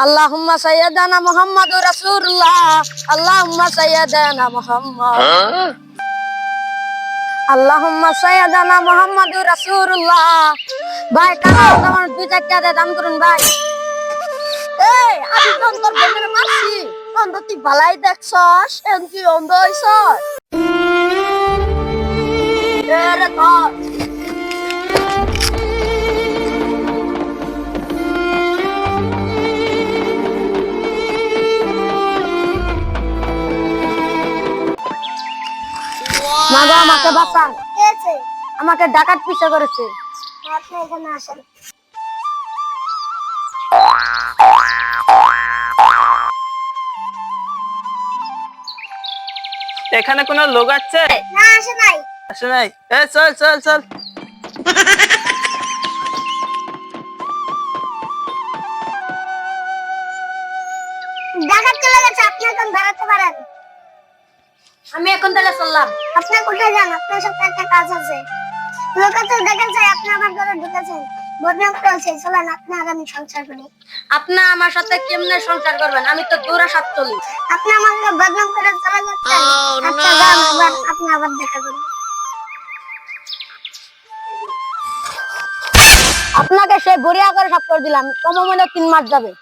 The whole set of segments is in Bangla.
আল্লাহুম্মা সাইয়্যিদানা মুহাম্মাদুর রাসূলুল্লাহ। আল্লাহুম্মা সাইয়্যিদানা মুহাম্মদ। আল্লাহুম্মা সাইয়্যিদানা মুহাম্মাদুর রাসূলুল্লাহ। ভাই কারণ আমার 2 টাকা দান করুন ভাই। এই আমি তো তোর বোনের মারছি, অন্ধ তুই ভালাই দেখছস, এখন তুই অন্ধ হইছস। এরে ধর। মাগো আমাকে বাঁচান। আমাকে ডাকাত পিছু করেছে। আপনি এখানে আসেন। এখানে কোনো লোক আছে? না আসে নাই। আসে নাই? এ চল চল চল। ডাকাত চলে গেছে, আপনি এখন দাঁড়াতে পারেন। আমি এখন তাহলে চললাম। আপনি কোথায় যান? আপনার সাথে একটা কাজ আছে। লোকাতে দেখা যায় আপনি আমার ঘরে ঢুকেছেন, বদনাম করেছে। চলেন আপনি আগামী সংসার করি। আপনি আমার সাথে কেমনে সংসার করবেন? আমি তো দূরে সাত চলি। আপনি আমাকে বদনাম করে চলে যাচ্ছেন। আচ্ছা যান, আবার আপনি আবার দেখা করবেন। আপনাকে সেই বড়িয়া করে সাপ করে দিলাম, কমমূল্যে 3 মাস যাবে।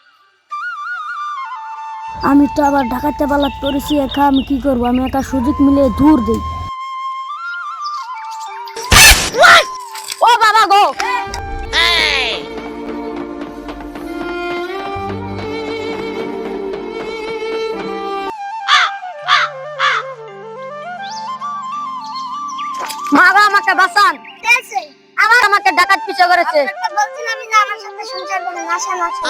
আমি তো আবার ঢাকাতে পালাত পড়েছি একা, আমি কি করবো? আমি একটা সুযোগ মিলে দূর দিই। ও বাবা গো, মাগো আমাকে বাঁচান। আবার আমাকে ডাকাত পিছু করেছে। বলছিলাম যে আমার সাথে সংসার করুন, আসেন আসেন।